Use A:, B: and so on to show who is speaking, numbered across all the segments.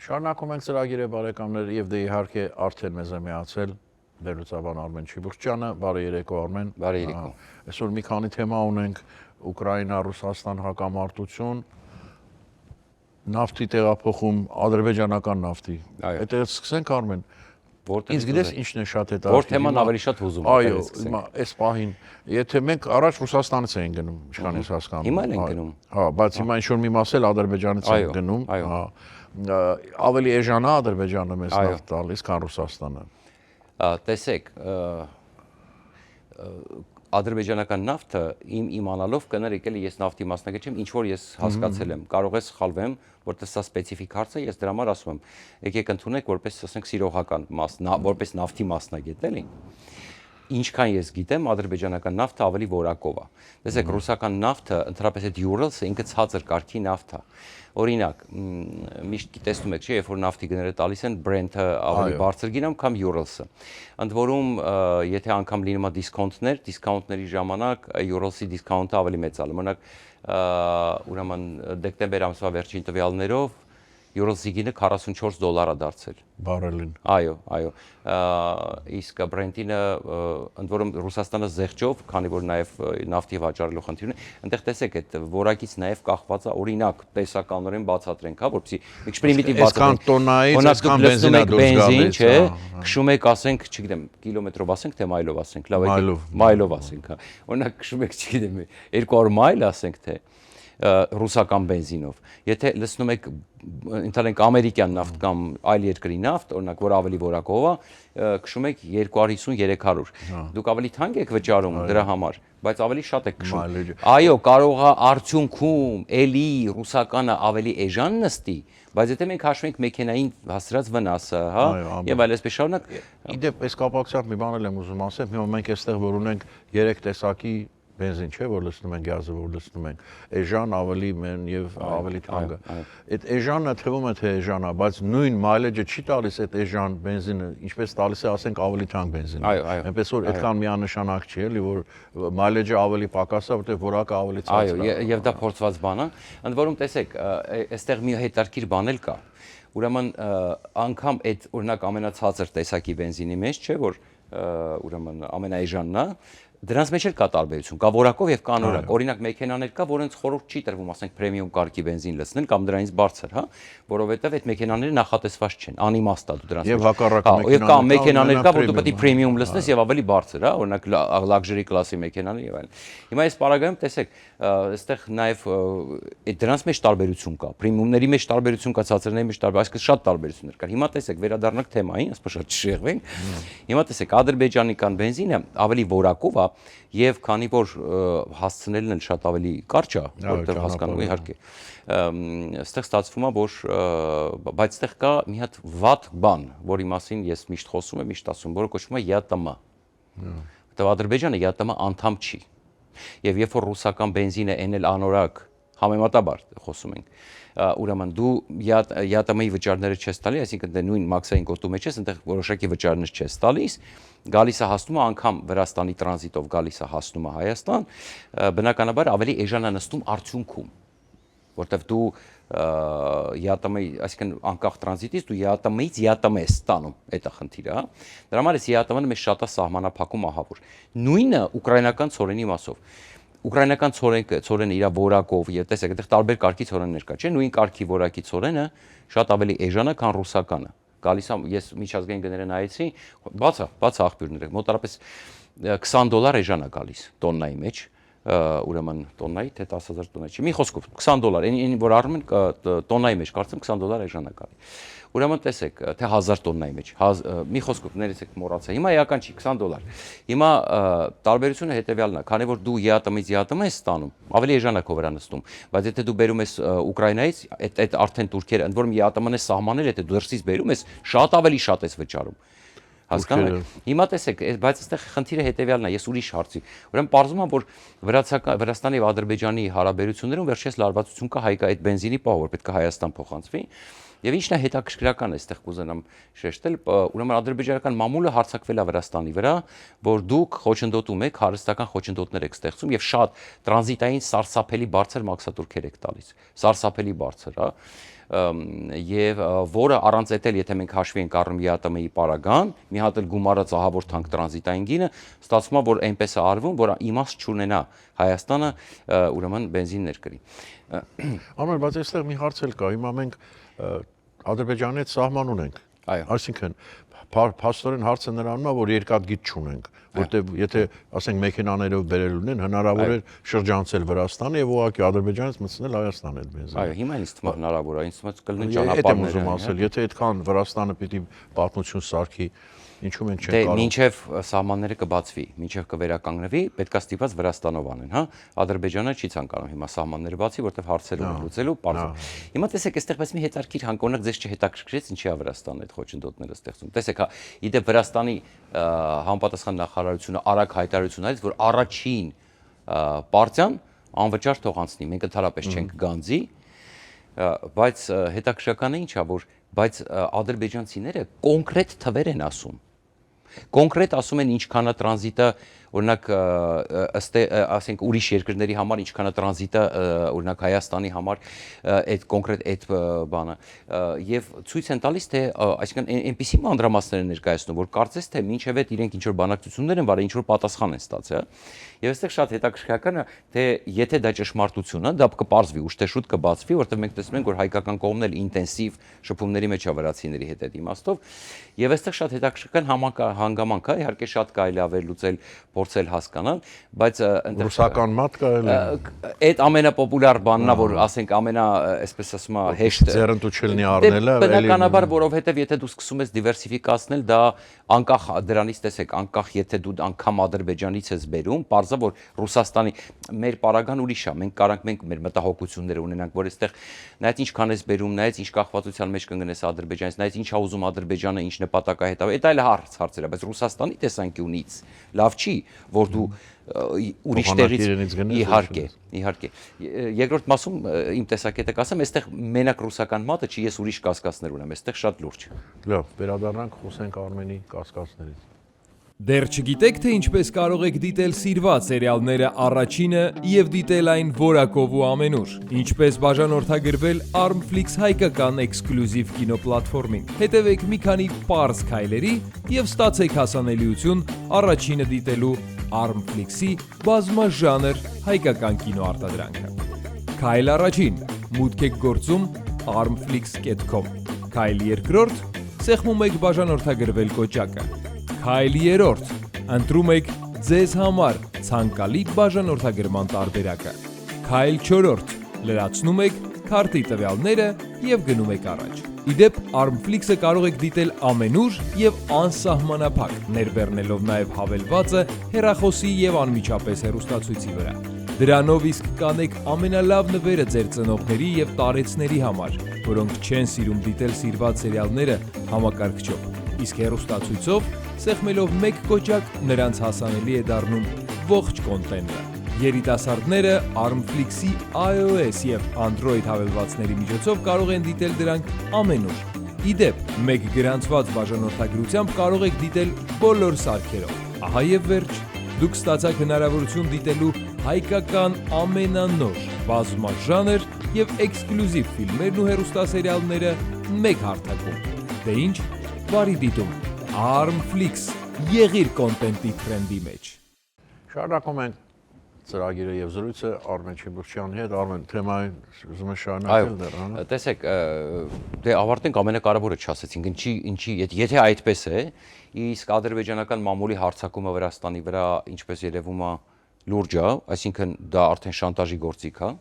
A: Շարունակում ենք ծրագիրը բարեկամներ եւ դե իհարկե արդեն մեզ է միացել վերլուծաբան Արմեն Չիբուխչյանը, բարի երեկո Արմեն։
B: Բարի երեկո։
A: Այսօր մի քանի թեմա ունենք Ուկրաինա-Ռուսաստան հակամարտություն, նավթի տեղափոխում, ադրբեջանական նավթի։ Այդտեղից սկսենք Արմեն։ Ինձ գիտես ինչն է շատ հետաքրքիր։
B: Որ թեման ավելի շատ հուզում է։
A: Այո, հիմա այս պահին, եթե մենք առաջ Ռուսաստանից էին գնում, ինչքան ես հասկանում։
B: Հիմա էլ են գնում։
A: Հա, բայց հիմա ինչ որ մի մաս էլ Ադրբեջանից են գնում, հա։ Ավելի էժան է Ադրբեջանը մեզ նավթ տալիս, քան Ռուսաստանը։
B: Տեսեք, ադրբեջանական նավթը իմ իմանալով կներեք էլի ես նավթի մասնագետ չեմ, ինչ որ ես հասկացել եմ, կարող է սխալվեմ, որտեղ սա սպეციფიկ հարց է, ես դրա համար ասում եմ, եկեք ընդունեք որպես ասենք սիրողական որպես նավթի մասնագետ էլի։ Ինչքան ես գիտեմ, ադրբեջանական նավթը ավելի որակով է։ Տեսեք, ռուսական նավթը, ընդհանրապես այդ Urals-ը ինքը ցածր կարգի նավթ է։ Օրինակ, միշտ տեսնում եք, չէ, երբ որ նավթի գները տալիս են, Brent-ը ավելի բարձր գինամ, քան Urals-ը։ Ընդ որում, եթե անգամ լինում է դիսկաունտների ժամանակ Urals-ի դիսկաունտը ավելի մեծ է։ Օրինակ, ուրեմն դեկտեմբեր ամսվա վերջին տվյալներով Urals-ի գինը $44 է դարձել։
A: Բարելին։
B: Այո։ Իսկ Brent-ինը ընդ որում Ռուսաստանը զեղչով, քանի որ նաև նավթի վաճառելու խնդիր ունի, այնտեղ տեսեք այդ որակից նաև կախված է, օրինակ, տեսականորեն բացատրենք, հա, որպեսզի մի քիչ պրիմիտիվ
A: բացատրենք։ Այսքան տոննայից, այսքան բենզինա դուրս գալիս,
B: չէ, քշում եք, ասենք, չգիտեմ, կիլոմետրով ասենք, թե մայլով ասենք, լավ է, մայլով ասենք, հա։ Օրինակ քշում եք, չգիտեմ, 200 մայլ ասենք, թե ռուսական բենզինով։ Եթե լցնում եք ընդհանրենք ամերիկյան նավթ կամ այլ երկրի նավթ, օրինակ, որ ավելի որակով է, քշում եք 250-300։ Դուք ավելի թանկ եք վճարում դրա համար, բայց ավելի շատ եք քշում։ Այո, կարող է արդյունքում էլի ռուսականը ավելի էժան նստի, բայց եթե մենք հաշվենք մեքենային հասցրած վնասը, հա, եւ այլ այսպես շարունակ։
A: Իդեպ, այս կապակցությամբ մի բան էլ եմ ուզում ասել, հիմա մենք այստեղ որ ունենք 3 տեսակի բենզին չէ, որ լցնում ենք, գազը որ լցնում ենք, էժան, ավելի մեն եւ ավելի թանկը։ Այդ էժանը թվում է թե էժան է, բայց նույն մայլեջը չի տալիս այդ էժան բենզինը, ինչպես տալիս է, ասենք, ավելի թանկ բենզինը։ Այնպես որ այդքան միանշանակ չի, էլի, որ մայլեջը ավելի պակաս է, որտեղ որակը ավելի ցածր է։
B: Այո, եւ դա փորձված բան է։ Ընդ որում տեսեք, այստեղ մի հետաքրքիր բան էլ կա։ Ուրեմն անգամ այդ օրինակ ամենացածր տեսակի բենզինի մեջ չէ, որ ուրեմն ամենաէժանն է, դրանց մեջ էլ կա տարբերություն, կա որակով եւ կա անորակ։ Օրինակ մեքենաներ կա, որոնց խորհուրդ չի տրվում, ասենք պրեմիում կարգի բենզին լցնել կամ դրանից բարձր, հա, որովհետեւ այդ մեքենաները նախատեսված չեն, անիմաստ է դու դրանց։
A: Եւ հակառակը
B: մեքենաներ կա, մեքենաներ կա, որ դու պետք է պրեմիում լցնես եւ ավելի բարձր, հա, օրինակ լաքժերի կլասի մեքենաներ եւ այլն։ Հիմա այս պարագայում տեսեք, այստեղ նաեւ դրանց մեջ տարբերություն կա, պրեմիումների մեջ տարբերություն կա, ցածրների մեջ տարբերություն, այսինքն շատ տարբերություններ կան։ Հիմա տեսեք, վերադառնանք թեմային, ասես շատ չշեղվենք։ Հիմա տեսեք, ադրբեջանական բենզինը ավելի որակով է եւ քանի որ հասցնելն էլ շատ ավելի կարճ է, որտեղ հասկանում իհարկե, այստեղ ստացվում է, որ բայց այստեղ կա մի հատ վատ բան, որի մասին ես միշտ խոսում եմ, միշտ ասում, որը կոչվում է ԵԱՏՄ։ Որտեղ Ադրբեջանը ԵԱՏՄ անդամ չի։ Եվ երբ որ ռուսական բենզինը էնել անորակ համեմատաբար խոսում ենք, ուրեմն դու ԵԱՏՄ-ի վճարները չես տալի, այսինքն դե նույն մաքսային գոտու մեջ ես, այնտեղ որոշակի վճարներ չես տալիս, գալիս է հասնում է անգամ Վրաստանի տրանզիտով գալիս է հասնում է Հայաստան, բնականաբար ավելի էժան է նստում արդյունքում, որտեվ դու ԵԱՏՄ-ի, այսինքն անկախ տրանզիտից դու ԵԱՏՄ-ից ԵԱՏՄ ես ստանում, այդ է խնդիրը, հա։ Դրա համար էս ԵԱՏՄ-ը մեզ շատ է սահմանափակում ահավոր։ Նույնը ուկրաինական ցորենի մասով։ Ուկրաինական ցորենը իր որակով, եւ տեսեք, այդտեղ տարբեր կարգի ցորեններ կա, չէ՞, նույն կարգի որակի ցորենը շատ ավելի էժան է, քան ռուսականը։ Գալիս է, ես միջազգային գները նայեցի, բաց աղբյուրներ եք, մոտարապես $20 էժան է գալիս տոննայի մեջ, ուրեմն տոննայի թե 10,000 տոննայի, չի, մի խոսքով $20, այն որ առնում են տոննայի մեջ, կարծեմ $20 էժան է գալի։ Ուրեմն տեսեք, թե 1000 տոննայի մեջ, մի խոսքով ներեցեք մոռացա, հիմա էական չի, $20։ Հիմա տարբերությունը հետևյալն է, քանի որ դու ԵԱՏՄ-ից ԵԱՏՄ ես ստանում, ավելի էժան է քո վրա նստում, բայց եթե դու բերում ես Ուկրաինայից, այդ արդեն տուրքերը, ընդ որում ԵԱՏՄ-ն է սահմանել, եթե դու դրսից բերում ես, շատ ավելի շատ ես վճարում։ Հասկանում եք։ Հիմա տեսեք, բայց այստեղ խնդիրը հետևյալն է, ես ուրիշ հարցի։ Ուրեմն պարզվում է, որ Վրաստանի եւ Ադրբեջանի հարաբերություններում վերջերս լարվածություն կա հայկա այդ բենզինի պահ, որ պետք է Հայաստան փոխանցվի։ Եվ ինչն է հետաքրքրական այստեղ կուզենամ շեշտել, ուրեմն ադրբեջանական մամուլը հարձակվել է Վրաստանի վրա, որ դուք խոչընդոտում եք, հարստական խոչընդոտներ եք ստեղծում եւ շատ տրանզիտային սարսափելի բարձր մաքսատուրքեր եք տալիս։ Սարսափելի բարձր, հա։ եւ որը առանց էտել, եթե մենք հաշվի ենք առնում ԵԱՏՄ-ի պարագան, մի հատ էլ գումարը ծահավոր թանկ տրանզիտային գինը, ստացվում է, որ այնպես է արվում, որ իմաստ չունենա Հայաստանը ուրեմն բենզին ներկրի։
A: Արմեն, բայց այստեղ մի հարց էլ կա, հիմա մենք Ադրբեջանի հետ սահման ունենք։
B: Այո։
A: Այսինքն փաստորեն հարցը նրանում է, որ երկաթգիծ չունենք, որտեղ եթե ասենք մեքենաներով բերել ունեն, հնարավոր է շրջանցել Վրաստանը եւ ուղղակի Ադրբեջանից մտցնել Հայաստան այդ բենզինը։
B: Այո, հիմա ինձ թվում է հնարավոր է, ինձ թվում է կլինի
A: Այդ եմ
B: ճանապարհներ։
A: ուզում ասել, եթե այդքան Վրաստանը պիտի պատմություն սարքի, ինչու մենք չենք
B: Դե
A: կարող։
B: մինչև սահմանները կբացվի, մինչև կվերականգնվի, պետքա ստիպված Վրաստանով անեն, հա։ Ադրբեջանը չի ցանկանում հիմա սահմանները բացի, որտեղ հարցեր ունեն լուծելու, բարձր։ Հիմա տեսեք, այստեղպես մի հետարքիր հանգոնակ ձեզ չհետաքրքրեց, ինչի է Վրաստանը այդ խոչընդոտները ստեղծում։ Տեսեք, հա, իդեպ Վրաստանի համապատասխան նախարարությունը արագ հայտարարություն արեց, որ առաջին պարտիան անվճար թող անցնի, մենք ընդհանրապես չենք գանձի, բայց հետաքրքրականը ինչ է, որ բայց ադրբեջանցիները կոնկրետ թվեր են ասում։ Կոնկրետ ասում են ինչքան է տրանզիտը, օրինակ ըստ ասենք ուրիշ երկրների համար ինչքան է տրանզիտը, օրինակ Հայաստանի համար այդ կոնկրետ այդ բանը եւ ցույց են տալիս թե այսինքն այնպիսի մանրամասներ են ներկայացնում, որ կարծես թե մինչև այդ իրենք ինչ որ բանակցություններ են վարել, ինչ որ պատասխան են ստացել, եւ այստեղ շատ հետաքրքրական է թե եթե դա ճշմարտություն է, դա կպարզվի ուշ թե շուտ կբացվի, որտեղ մենք տեսնում ենք որ հայկական կողմն էլ ինտենսիվ շփումների մեջ է վրացիների հետ այդ իմաստով եւ այստեղ շատ հետաքրքրական հանգամանք է, իհարկե շատ կարելի է վերլուծել, փորձել հասկանալ, բայց
A: ռուսական մատ կա էլ
B: այդ ամենապոպուլյար բանն է, որ ասենք ամենա, այսպես ասում է, հեշտ
A: ձեռնտու չլինի առնելը,
B: բնականաբար, որովհետեւ եթե դու սկսում ես դիվերսիֆիկացնել, դա անկախ դրանից տեսեք, անկախ եթե դու անգամ Ադրբեջանից ես բերում, պարզա որ Ռուսաստանի մեր պարագան ուրիշ է, մենք մեր մտահոգությունները ունենանք, որ այստեղ նայած ինչքան ես բերում, նայած ինչ կախվածության մեջ կընկնես Ադրբեջանից, նայած ինչ է ուզում Ադրբեջանը, ինչ նպատակա հետ է, դա այլ հարցեր է, բայց Ռուսաստանի տեսանկյունից լավ չի, որ դու ուրիշ տեղից իհարկե երկրորդ մասում իմ տեսակետը կասեմ, այստեղ մենակ ռուսական մատը չի, ես ուրիշ կասկածներ ունեմ, այստեղ շատ լուրջ։
A: Լավ, վերադառնանք խոսենք Արմենի կասկածներից։
C: Դեռ չգիտեք, թե ինչպես կարող եք դիտել սիրված սերիալները առաջինը եւ դիտել այն որակով ու ամենուր։ Ինչպես բաժանորդագրվել Armflix հայկական էքսկլյուզիվ կինոպլատֆորմին։ Հետևեք մի քանի պարզ քայլերի եւ ստացեք հասանելիություն առաջինը դիտելու Armflix-ի բազմաժանր հայկական կինոարտադրանքը։ Քայլ առաջին՝ մուտք եք գործում armflix.com։ Քայլ երկրորդ՝ սեղմում եք բաժանորդագրվել կոճակը։ Քայլ երրորդ՝ ընտրում եք ձեզ համար ցանկալի բաժանորդագրման տարբերակը։ Քայլ չորրորդ՝ լրացնում եք քարտի տվյալները եւ գնում եք առաջ։ Իդեպ Armflix-ը կարող եք դիտել ամենուր եւ անսահմանափակ, ներբեռնելով նաեւ հավելվածը հեռախոսի եւ անմիջապես հեռուստացույցի վրա։ Դրանով իսկ կանեք ամենալավ նվերը ձեր ծնողների եւ տարեցների համար, որոնք չեն սիրում դիտել սիրված սերիալները համակարգչով։ Իսկ հեռուստացույցով սեղմելով մեկ կոճակ նրանց հասանելի է դառնում ողջ կոնտենտը։ Երիտասարդները Armflix-ի iOS եւ Android հավելվածների միջոցով կարող են դիտել դրանք ամենուր։ Իդեպ, մեկ գրանցված բաժանորդագրությամբ կարող եք դիտել բոլոր սարքերով։ Ահա եւ վերջ, դուք ստացաք հնարավորություն դիտելու հայկական ամենանոր, բազմաժանր եւ էքսկլյուզիվ ֆիլմերն ու հեռուստասերիալները մեկ հարթակում։ Դե ինչ, բարի դիտում։ Armflix, եղիր կոնտենտի թրենդի մեջ։
A: Շարունակում ենք ծրագիրը եւ զրույցը Արմեն Չիբուրչյանի հետ, Արմեն թեմային ուզում եմ շարունակել դեռ, հա։
B: Տեսեք, դե ավարտենք ամենակարևորը չասեցինք, ինչի եթե այդպես է, իսկ ադրբեջանական մամուլի հարձակումը Վրաստանի վրա, ինչպես երևում է, լուրջ է, այսինքն դա արդեն շանտաժի գործիք է,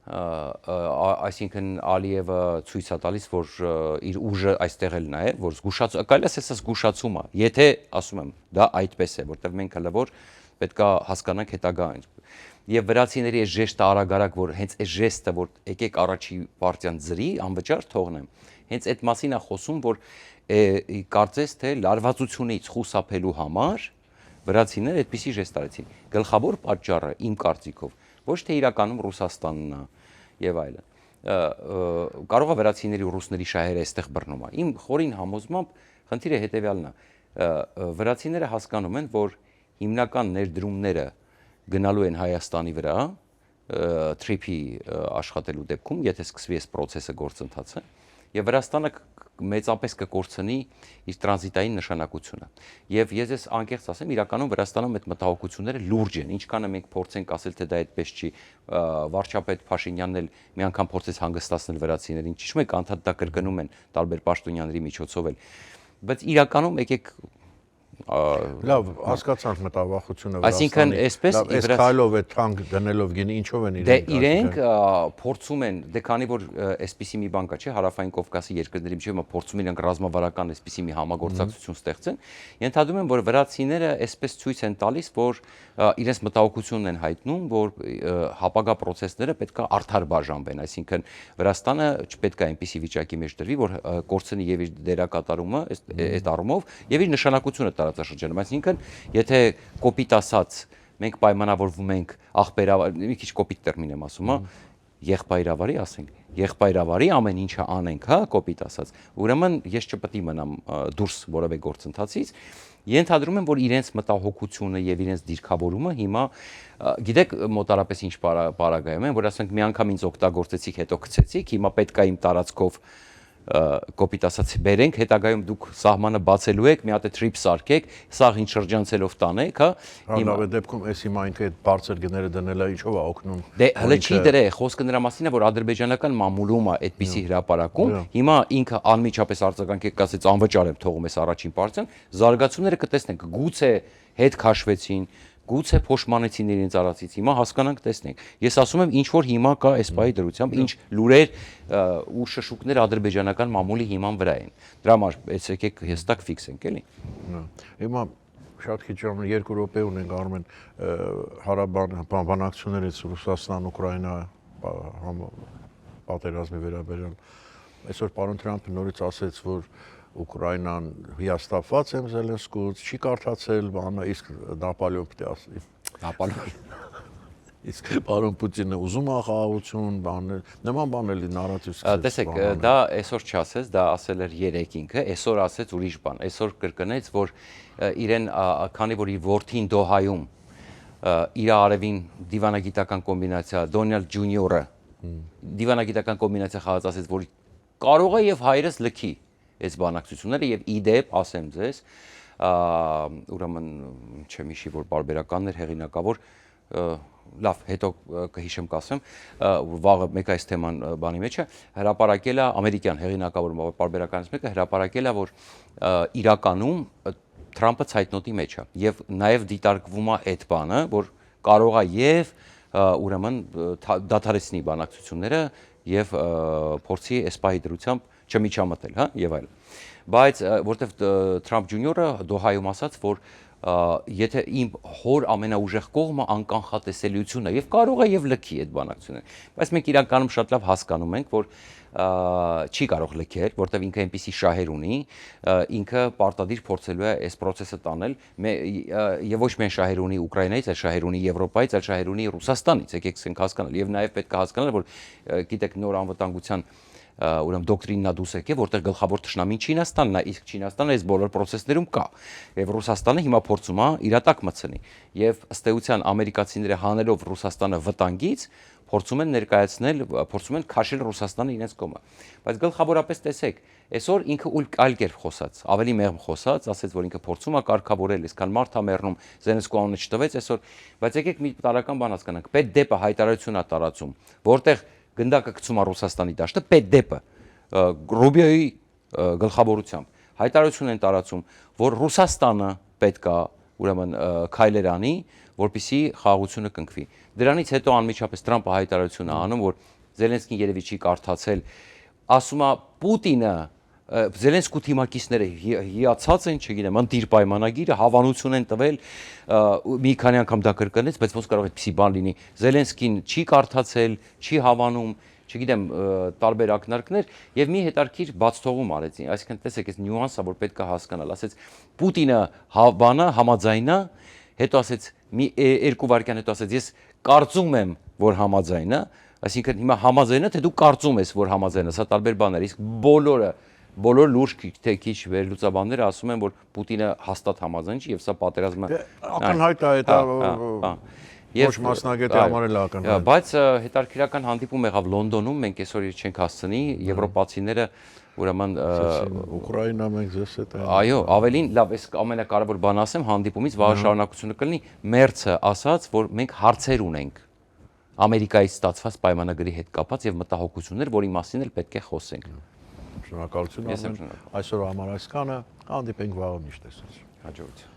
B: այսինքն Ալիևը ցույց է տալիս, որ իր ուժը այստեղ էլ նա է, որ կարելի է ասել զգուշացում է, եթե ասում եմ, դա այդպես է, որտեղ մենք հələ որ պետք է հասկանանք հետագան։ Եվ վրացիների այս ժեստը արագ-արագ, որ հենց այս ժեստը, որ եկեք առաջի պարտիան ծրի, անվճար թողնեմ, հենց այդ մասին է խոսում, որ կարծես թե լարվածությունից խուսափելու համար վրացիները այդպիսի ժեստ արեցին։ Գլխավոր պատճառը իմ կարծիքով ոչ թե իրականում Ռուսաստանն է եւ այլն։ Կարող է վրացիների ու ռուսների շահերը այստեղ բռնում է։ Իմ խորին համոզմամբ խնդիրը հետեւյալն է։ Վրացիները հասկանում են, որ հիմնական ներդրումները գնալու են Հայաստանի վրա, trip-ի աշխատելու դեպքում, եթե սկսվի այս process-ը գործընթացը, եւ Վրաստանը մեծապես կկորցնի իր տրանզիտային նշանակությունը։ Եվ ես ես անկեղծ ասեմ, իրականում Վրաստանում այդ մտահոգությունները լուրջ են։ Ինչքան մենք փորձենք ասել, թե դա այդպես չի, վարչապետ Փաշինյանն էլ մի անգամ փորձեց հանգստացնել վրացիներին, ճիշտ է, անդադ դա կրկնում են տարբեր պաշտոնյաների միջոցով էլ։ Բայց իրականում եկեք
A: լավ, հասկացանք մտավախությունը Վրաստանի։
B: Այսինքն, այսպես
A: այս քայլով է թանկ դնելով գինի, ինչով են
B: իրենք։ Դե իրենք փորձում են, դե քանի որ այսպիսի մի բան կա, չէ, Հարավային Կովկասի երկրների միջև փորձում իրենք ռազմավարական այսպիսի մի համագործակցություն ստեղծեն, ենթադրում եմ, որ վրացիները այսպես ցույց են տալիս, որ իրենց մտահոգությունն են հայտնում, որ հապագա process-ները պետք է արդար բաժանվեն, այսինքն Վրաստանը չպետք է այնպիսի վիճակի մեջ դրվի, որ կորցնի եւ իր դերակատարումը այդ առումով եւ իր նշանակությունը տարածաշրջանում, այսինքն եթե կոպիտ ասած մենք պայմանավորվում ենք աղբերավարի, մի քիչ կոպիտ տերմին եմ ասում, հա, եղբայրավարի ասենք, եղբայրավարի ամեն ինչը անենք, հա, կոպիտ ասած, ուրեմն ես չպետք է մնամ դուրս որևէ գործընթացից, ենթադրում եմ, որ իրենց մտահոգությունը եւ իրենց դիրքավորումը հիմա գիտեք մոտարապես ինչ պարագայում են, որ ասենք մի անգամ ինձ օգտագործեցիք, հետո գցեցիք, հիմա պետք է իմ տարածքով կոպիտ ասած բերենք, հետագայում դուք սահմանը բացելու եք, մի հատ է trip սարքեք, սաղ ինչ շրջանցելով տանեք, հա։
A: Լավ է դեպքում էս հիմա ինքը այդ բարձր գները դնելա ինչով է օգնում։
B: Դե հələ չի դրե, խոսքը նրա մասին է, որ ադրբեջանական մամուլում է այդպիսի հրապարակում, հիմա ինքը անմիջապես արձագանքեք ասեց անվճար եմ թողում այս առաջին պարտիան, զարգացումները կտեսնենք, գուցե հետ քաշվեցին, գուցե փոշմանեցին իրենց արածից, հիմա հասկանանք, տեսնենք։ Ես ասում եմ, ինչ որ հիմա կա այս բայի դրությամբ, ինչ լուրեր ու շշուկներ ադրբեջանական մամուլի հիման վրա են։ Դրա համար այս եկեք հստակ ֆիքսենք, էլի։
A: Հիմա շատ քիչ ժամանակ 2 րոպե ունենք Արմեն բանակցություններից Ռուսաստան, Ուկրաինա պատերազմի վերաբերյալ։ Այսօր պարոն Թրամփը նորից ասեց, որ Ուկրաինան հիասթափված է Զելենսկուց, չի կարդացել բանը, իսկ Նապոլեոն պիտի ասի։
B: Նապոլեոն։
A: Իսկ պարոն Պուտինը ուզում է խաղաղություն, բաներ, նման բաներ լի նարատիվ սկսեց։
B: Տեսեք, դա այսօր չասեց, դա ասել էր երեք ինքը, այսօր ասեց ուրիշ բան։ Այսօր կրկնեց, որ իրեն քանի որ իր որդին Դոհայում իր արևին դիվանագիտական կոմբինացիա Դոնալդ Ջունիորը դիվանագիտական կոմբինացիա խաղաց, ասեց, որ կարող է եւ հայրս լքի այս բանակցությունները եւ իդեպ ասեմ ձեզ, ուրեմն չեմ հիշի որ բարբերականներ հեղինակավոր լավ, հետո կհիշեմ կասեմ, վաղը մեկ այս թեման բանի մեջ է, հրապարակել է ամերիկյան հեղինակավոր բարբերականից մեկը հրապարակել է, որ իրականում Թրամփը ցայտնոտի մեջ է եւ նաեւ դիտարկվում է այդ բանը, որ կարող է եւ ուրեմն դադարեցնի բանակցությունները եւ փորձի էսպայի դրությամբ չմիջամտել, հա, եւ այլն։ Բայց որտեվ Թրամփ ջունիորը Դոհայում ասաց, որ եթե իմ հոր ամենաուժեղ կողմը անկանխատեսելիությունն է եւ կարող է եւ լքի այդ բանակցությունը։ Բայց մենք իրականում շատ լավ հասկանում ենք, որ չի կարող լքել, որտեվ ինքը այնպիսի շահեր ունի, ինքը պարտադիր փորձելու է այս process-ը տանել եւ ոչ միայն շահեր ունի Ուկրաինայից, այլ շահեր ունի Եվրոպայից, այլ շահեր ունի Ռուսաստանից, եկեք ցենք հասկանալ եւ նաեւ պետք է հասկանալ, որ գիտեք նոր անվտանգության ուրեմն դոկտրինա դուս եկե, որտեղ գլխավոր ճշնամին Չինաստանն է, իսկ Չինաստանը այս բոլոր process-ներում կա։ Եվ Ռուսաստանը հիմա փորձում է իրատակ մտցնի։ Եվ ըստ էության ամերիկացիները հանելով Ռուսաստանը վտանգից, փորձում են ներկայացնել, փորձում են քաշել Ռուսաստանը իրենց կողմը։ Բայց գլխավորապես տեսեք, այսօր ինքը այլ կերպ խոսած, ավելի մեղմ խոսած, ասեց, որ ինքը փորձում է կարգավորել, այսքան մարդ է մեռնում, Զելենսկու անունը չտվեց այսօր, բայց եկեք մի տարական բան հասկանանք, պետդեպը հայտարարություն է տարածում, որտեղ գնդակը գցում է Ռուսաստանի դաշտը, պետդեպը Ռուբիոյի գլխավորությամբ հայտարարություն են տարածում, որ Ռուսաստանը պետք է ուրեմն քայլեր անի, որպեսզի խաղաղությունը կնքվի։ Դրանից հետո անմիջապես Թրամփը հայտարարություն է անում, որ Զելենսկին երևի չի կարդացել, ասում է Պուտինը Զելենսկու թիմակիցները հիացած են, չգիտեմ, ընտիր պայմանագիրը հավանություն են տվել, մի քանի անգամ դա կրկնեց, բայց ոնց կարող է այդպիսի բան լինի։ Զելենսկին չի կարդացել, չի հավանում, չգիտեմ, տարբեր ակնարկներ եւ մի հետարքիր բաց թողում արեցին։ Այսինքն տեսեք, այս նյուանսը, որ պետք է հասկանալ, ասեց Պուտինը բանը համաձայնա, հետո ասեց մի 2 վայրկյան հետո ասեց ես կարծում եմ, որ համաձայն է, այսինքն հիմա համաձայն է, թե դու կարծում ես, որ համաձայն է, սա տարբեր բաներ, իսկ բոլոր լուրջ թե քիչ վերլուծաբանները ասում են, որ Պուտինը հաստատ համաձայն չի եւ սա պատերազմը
A: ակնհայտ է դա Ոչ մասնագետի համար էլ ակնհայտ։
B: Բայց հետաքրքրական հանդիպում եղավ Լոնդոնում, մենք այսօր չենք հասցնի, եվրոպացիները ուրեմն
A: Ուկրաինա մենք ձեզ հետ
B: այո, ավելին լավ, այս ամենակարևոր բանը ասեմ, հանդիպումից վաղ շարունակությունը կլինի, Մերցը ասաց, որ մենք հարցեր ունենք Ամերիկայից ստացված պայմանագրի հետ կապված եւ մտահոգություններ, որի մասին էլ պետք է խոսենք։
A: Շնորհակալություն ամեն այսօր համար այսքանը, հանդիպենք վաղը միշտ տեսած։
B: Հաջողություն։